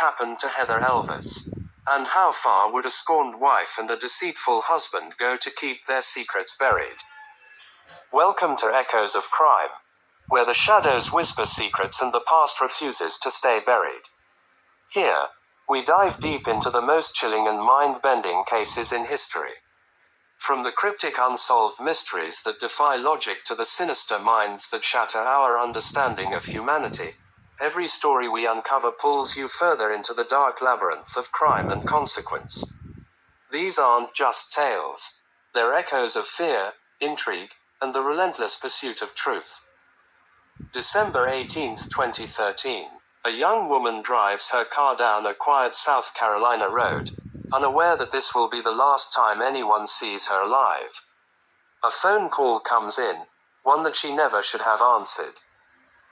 happened to Heather Elvis? And how far would a scorned wife and a deceitful husband go to keep their secrets buried? Welcome to Echoes of Crime, where the shadows whisper secrets and the past refuses to stay buried. Here, we dive deep into the most chilling and mind-bending cases in history. From the cryptic unsolved mysteries that defy logic to the sinister minds that shatter our understanding of humanity, every story we uncover pulls you further into the dark labyrinth of crime and consequence. These aren't just tales. They're echoes of fear, intrigue, and the relentless pursuit of truth. December 18, 2013. A young woman drives her car down a quiet South Carolina road, unaware that this will be the last time anyone sees her alive. A phone call comes in, one that she never should have answered.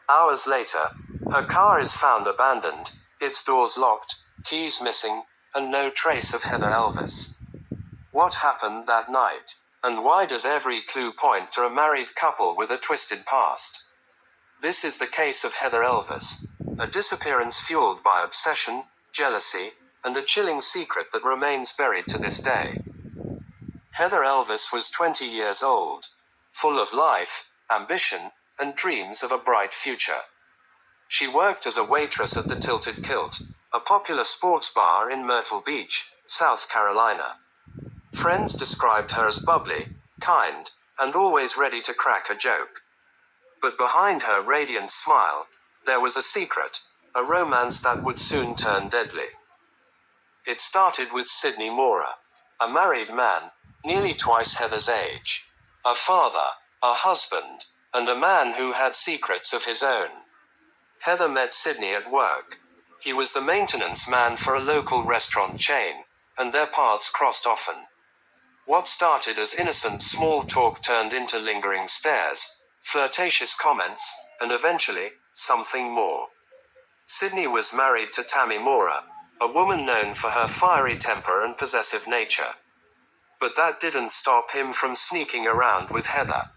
Hours later, her car is found abandoned, its doors locked, keys missing, and no trace of Heather Elvis. What happened that night? And why does every clue point to a married couple with a twisted past? This is the case of Heather Elvis, a disappearance fueled by obsession, jealousy, and a chilling secret that remains buried to this day. Heather Elvis was 20 years old, full of life, ambition, and dreams of a bright future. She worked as a waitress at the Tilted Kilt, a popular sports bar in Myrtle Beach, South Carolina. Friends described her as bubbly, kind, and always ready to crack a joke. But behind her radiant smile, there was a secret, a romance that would soon turn deadly. It started with Sidney Moorer, a married man, nearly twice Heather's age, a father, a husband, and a man who had secrets of his own. Heather met Sidney at work. He was the maintenance man for a local restaurant chain, and their paths crossed often. What started as innocent small talk turned into lingering stares, flirtatious comments, and eventually, something more. Sidney was married to Tammy Moorer, a woman known for her fiery temper and possessive nature. But that didn't stop him from sneaking around with Heather.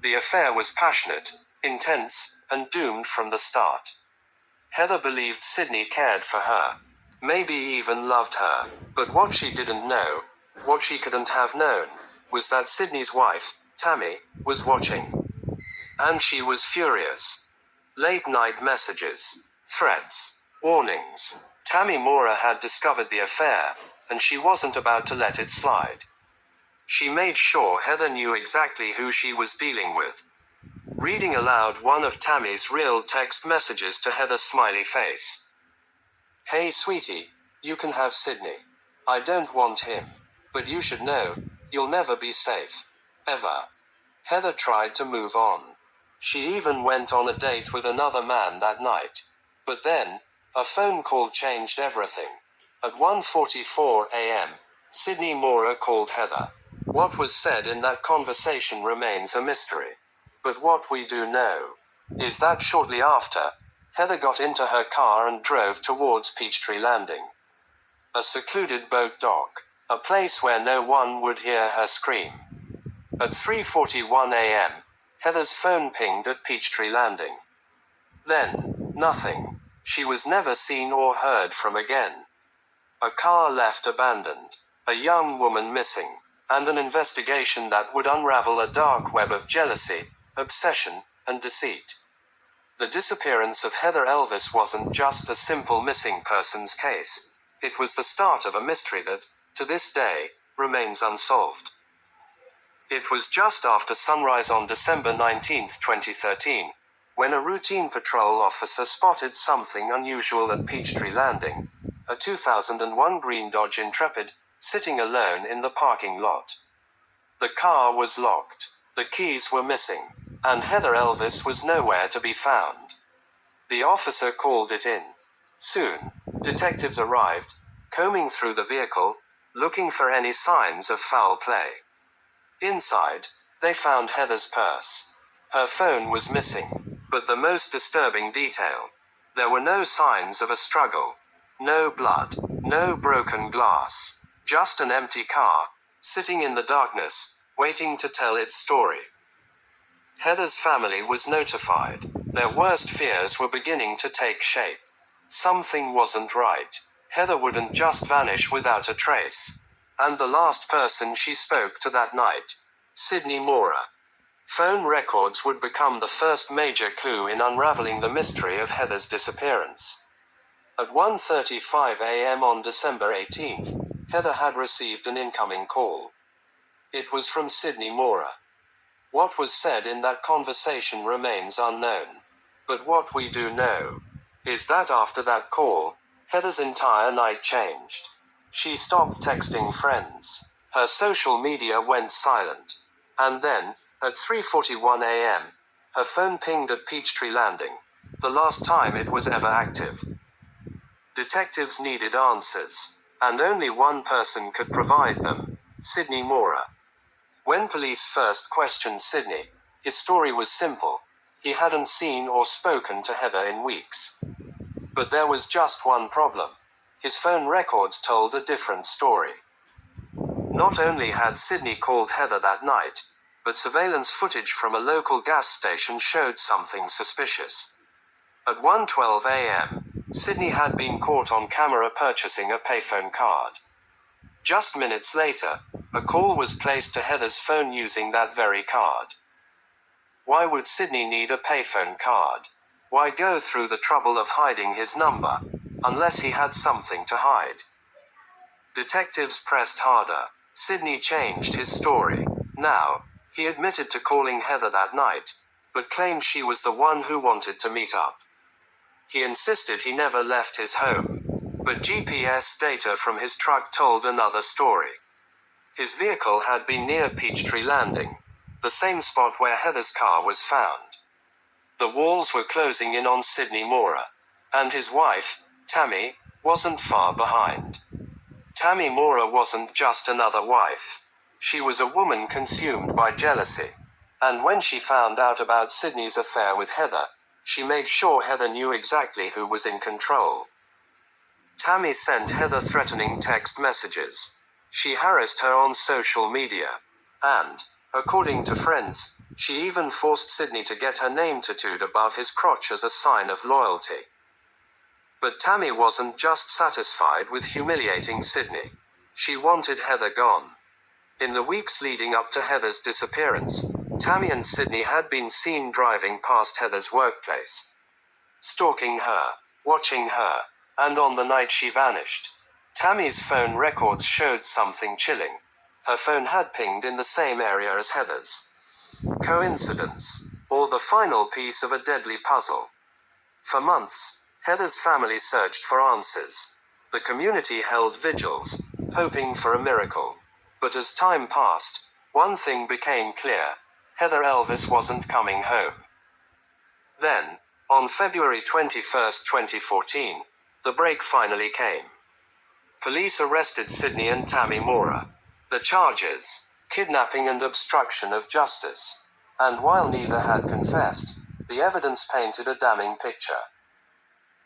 The affair was passionate, intense, and doomed from the start. Heather believed Sidney cared for her, maybe even loved her, but what she didn't know, what she couldn't have known, was that Sidney's wife, Tammy, was watching. And she was furious. Late-night messages, threats, warnings. Tammy Moorer had discovered the affair, and she wasn't about to let it slide. She made sure Heather knew exactly who she was dealing with. Reading aloud one of Tammy's real text messages to Heather's smiley face. "Hey sweetie, you can have Sidney. I don't want him. But you should know, you'll never be safe. Ever." Heather tried to move on. She even went on a date with another man that night. But then, a phone call changed everything. At 1:44 a.m., Sidney Moorer called Heather. What was said in that conversation remains a mystery. But what we do know is that shortly after, Heather got into her car and drove towards Peachtree Landing, a secluded boat dock, a place where no one would hear her scream. At 3:41 a.m., Heather's phone pinged at Peachtree Landing. Then, nothing. She was never seen or heard from again. A car left abandoned, a young woman missing, and an investigation that would unravel a dark web of jealousy, obsession, and deceit. The disappearance of Heather Elvis wasn't just a simple missing persons case. It was the start of a mystery that, to this day, remains unsolved. It was just after sunrise on December 19, 2013, when a routine patrol officer spotted something unusual at Peachtree Landing, a 2001 green Dodge Intrepid, sitting alone in the parking lot. The car was locked, the keys were missing, and Heather Elvis was nowhere to be found. The officer called it in. Soon, detectives arrived, combing through the vehicle, looking for any signs of foul play. Inside, they found Heather's purse. Her phone was missing, but the most disturbing detail: there were no signs of a struggle. No blood, no broken glass, just an empty car, sitting in the darkness, waiting to tell its story. Heather's family was notified. Their worst fears were beginning to take shape. Something wasn't right. Heather wouldn't just vanish without a trace. And the last person she spoke to that night, Sidney Moorer. Phone records would become the first major clue in unraveling the mystery of Heather's disappearance. At 1:35 a.m. on December 18th, Heather had received an incoming call. It was from Sidney Moorer. What was said in that conversation remains unknown. But what we do know is that after that call, Heather's entire night changed. She stopped texting friends. Her social media went silent. And then, at 3:41 a.m., her phone pinged at Peachtree Landing, the last time it was ever active. Detectives needed answers, and only one person could provide them: Sidney Moorer. When police first questioned Sidney, his story was simple. He hadn't seen or spoken to Heather in weeks. But there was just one problem. His phone records told a different story. Not only had Sidney called Heather that night, but surveillance footage from a local gas station showed something suspicious. At 1:12 a.m., Sidney had been caught on camera purchasing a payphone card. Just minutes later, a call was placed to Heather's phone using that very card. Why would Sidney need a payphone card? Why go through the trouble of hiding his number, unless he had something to hide? Detectives pressed harder. Sidney changed his story. Now, he admitted to calling Heather that night, but claimed she was the one who wanted to meet up. He insisted he never left his home, but GPS data from his truck told another story. His vehicle had been near Peachtree Landing, the same spot where Heather's car was found. The walls were closing in on Sidney Moorer, and his wife, Tammy, wasn't far behind. Tammy Moorer wasn't just another wife. She was a woman consumed by jealousy. And when she found out about Sidney's affair with Heather, she made sure Heather knew exactly who was in control. Tammy sent Heather threatening text messages. She harassed her on social media. And, according to friends, she even forced Sidney to get her name tattooed above his crotch as a sign of loyalty. But Tammy wasn't just satisfied with humiliating Sidney. She wanted Heather gone. In the weeks leading up to Heather's disappearance, Tammy and Sidney had been seen driving past Heather's workplace, stalking her, watching her, and on the night she vanished, Tammy's phone records showed something chilling. Her phone had pinged in the same area as Heather's. Coincidence, or the final piece of a deadly puzzle? For months, Heather's family searched for answers. The community held vigils, hoping for a miracle. But as time passed, one thing became clear: Heather Elvis wasn't coming home. Then, on February 21, 2014, the break finally came. Police arrested Sidney and Tammy Moorer. The charges: kidnapping and obstruction of justice. And while neither had confessed, the evidence painted a damning picture.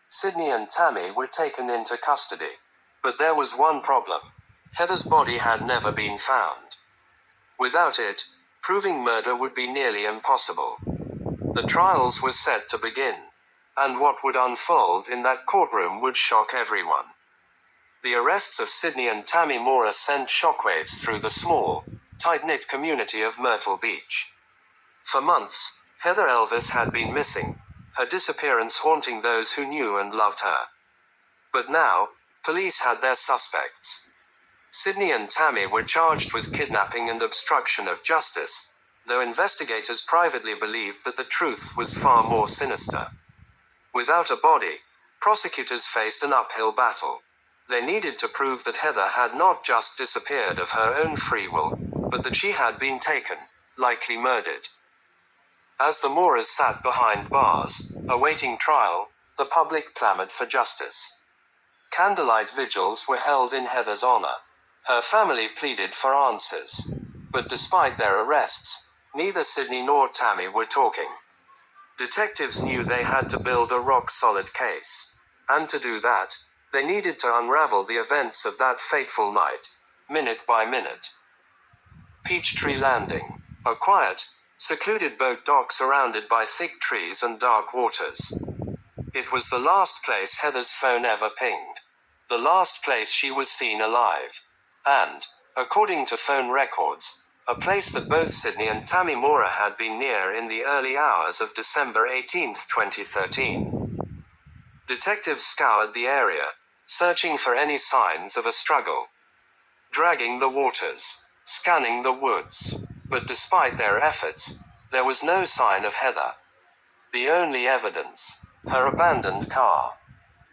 Sidney and Tammy were taken into custody. But there was one problem. Heather's body had never been found. Without it, proving murder would be nearly impossible. The trials were set to begin. And what would unfold in that courtroom would shock everyone. The arrests of Sidney and Tammy Moorer sent shockwaves through the small, tight-knit community of Myrtle Beach. For months, Heather Elvis had been missing, her disappearance haunting those who knew and loved her. But now, police had their suspects. Sidney and Tammy were charged with kidnapping and obstruction of justice, though investigators privately believed that the truth was far more sinister. Without a body, prosecutors faced an uphill battle. They needed to prove that Heather had not just disappeared of her own free will, but that she had been taken, likely murdered. As the Moorers sat behind bars, awaiting trial, the public clamored for justice. Candlelight vigils were held in Heather's honor. Her family pleaded for answers. But despite their arrests, neither Sidney nor Tammy were talking. Detectives knew they had to build a rock-solid case. And to do that, they needed to unravel the events of that fateful night, minute by minute. Peachtree Landing, a quiet, secluded boat dock surrounded by thick trees and dark waters. It was the last place Heather's phone ever pinged. The last place she was seen alive. And, according to phone records, a place that both Sidney and Tammy Moorer had been near in the early hours of December 18, 2013. Detectives scoured the area, searching for any signs of a struggle. Dragging the waters, scanning the woods. But despite their efforts, there was no sign of Heather. The only evidence, her abandoned car.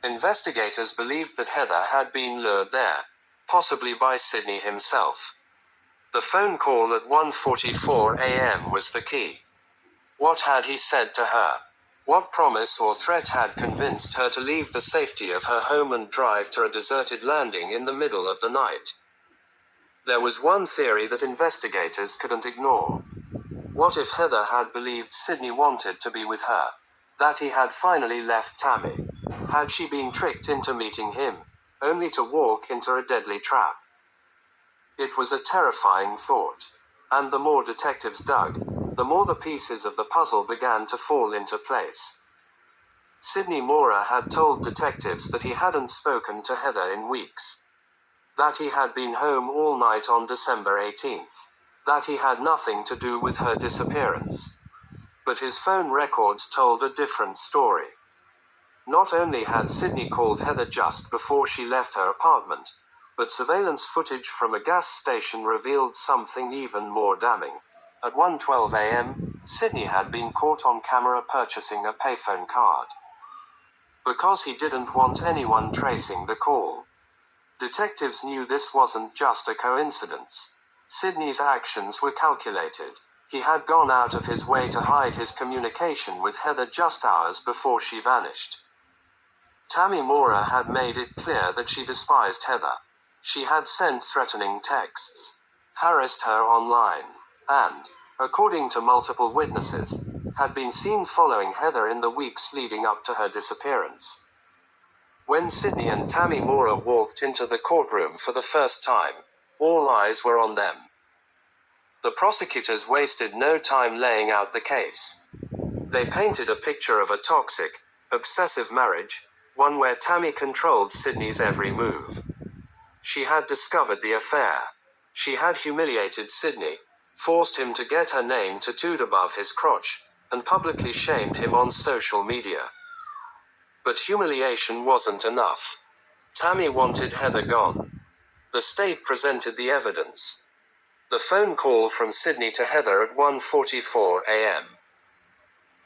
Investigators believed that Heather had been lured there, possibly by Sidney himself. The phone call at 1:44 a.m. was the key. What had he said to her? What promise or threat had convinced her to leave the safety of her home and drive to a deserted landing in the middle of the night? There was one theory that investigators couldn't ignore. What if Heather had believed Sidney wanted to be with her? That he had finally left Tammy? Had she been tricked into meeting him, only to walk into a deadly trap? It was a terrifying thought. And the more detectives dug, the more the pieces of the puzzle began to fall into place. Sidney Moorer had told detectives that he hadn't spoken to Heather in weeks. That he had been home all night on December 18th. That he had nothing to do with her disappearance. But his phone records told a different story. Not only had Sidney called Heather just before she left her apartment, but surveillance footage from a gas station revealed something even more damning. At 1:12 a.m., Sidney had been caught on camera purchasing a payphone card. Because he didn't want anyone tracing the call. Detectives knew this wasn't just a coincidence. Sidney's actions were calculated. He had gone out of his way to hide his communication with Heather just hours before she vanished. Tammy Moorer had made it clear that she despised Heather. She had sent threatening texts, harassed her online, and, according to multiple witnesses, had been seen following Heather in the weeks leading up to her disappearance. When Sidney and Tammy Moorer walked into the courtroom for the first time, all eyes were on them. The prosecutors wasted no time laying out the case. They painted a picture of a toxic, obsessive marriage, one where Tammy controlled Sidney's every move. She had discovered the affair. She had humiliated Sidney, forced him to get her name tattooed above his crotch, and publicly shamed him on social media. But humiliation wasn't enough. Tammy wanted Heather gone. The state presented the evidence. The phone call from Sidney to Heather at 1:44 a.m.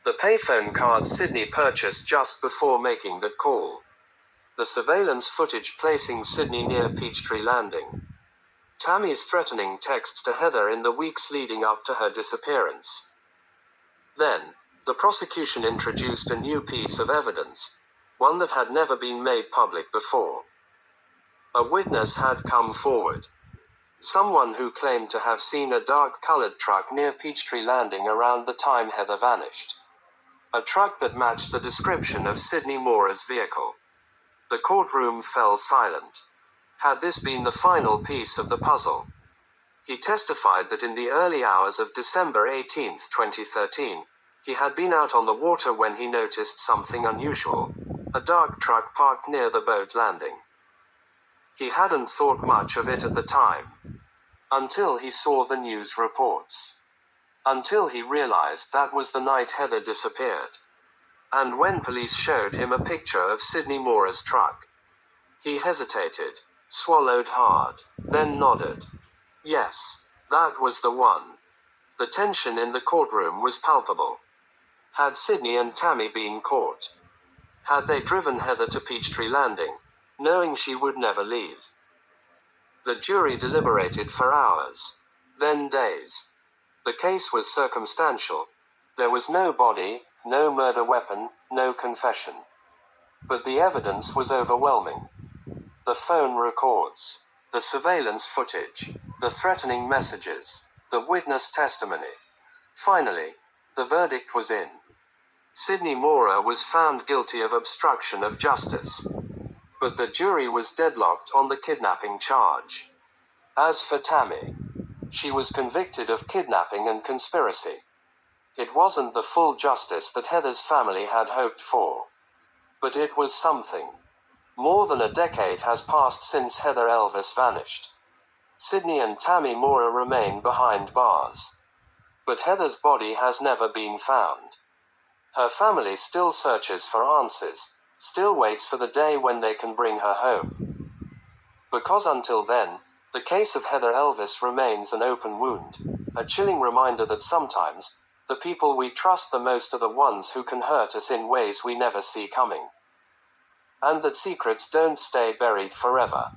The payphone card Sidney purchased just before making that call. The surveillance footage placing Sidney near Peachtree Landing. Tammy's threatening texts to Heather in the weeks leading up to her disappearance. Then, the prosecution introduced a new piece of evidence, one that had never been made public before. A witness had come forward. Someone who claimed to have seen a dark-colored truck near Peachtree Landing around the time Heather vanished. A truck that matched the description of Sidney Moorer's vehicle. The courtroom fell silent. Had this been the final piece of the puzzle? He testified that in the early hours of December 18, 2013, he had been out on the water when he noticed something unusual. A dark truck parked near the boat landing. He hadn't thought much of it at the time. Until he saw the news reports. Until he realized that was the night Heather disappeared. And when police showed him a picture of Sidney Moorer's truck. He hesitated, swallowed hard, then nodded. Yes, that was the one. The tension in the courtroom was palpable. Had Sidney and Tammy been caught? Had they driven Heather to Peachtree Landing, knowing she would never leave? The jury deliberated for hours, then days. The case was circumstantial. There was no body, no murder weapon, no confession. But the evidence was overwhelming. The phone records, the surveillance footage, the threatening messages, the witness testimony. Finally, the verdict was in. Sidney Moorer was found guilty of obstruction of justice. But the jury was deadlocked on the kidnapping charge. As for Tammy, she was convicted of kidnapping and conspiracy. It wasn't the full justice that Heather's family had hoped for. But it was something. More than a decade has passed since Heather Elvis vanished. Sidney and Tammy Moorer remain behind bars. But Heather's body has never been found. Her family still searches for answers, still waits for the day when they can bring her home. Because until then, the case of Heather Elvis remains an open wound, a chilling reminder that sometimes, the people we trust the most are the ones who can hurt us in ways we never see coming. And that secrets don't stay buried forever.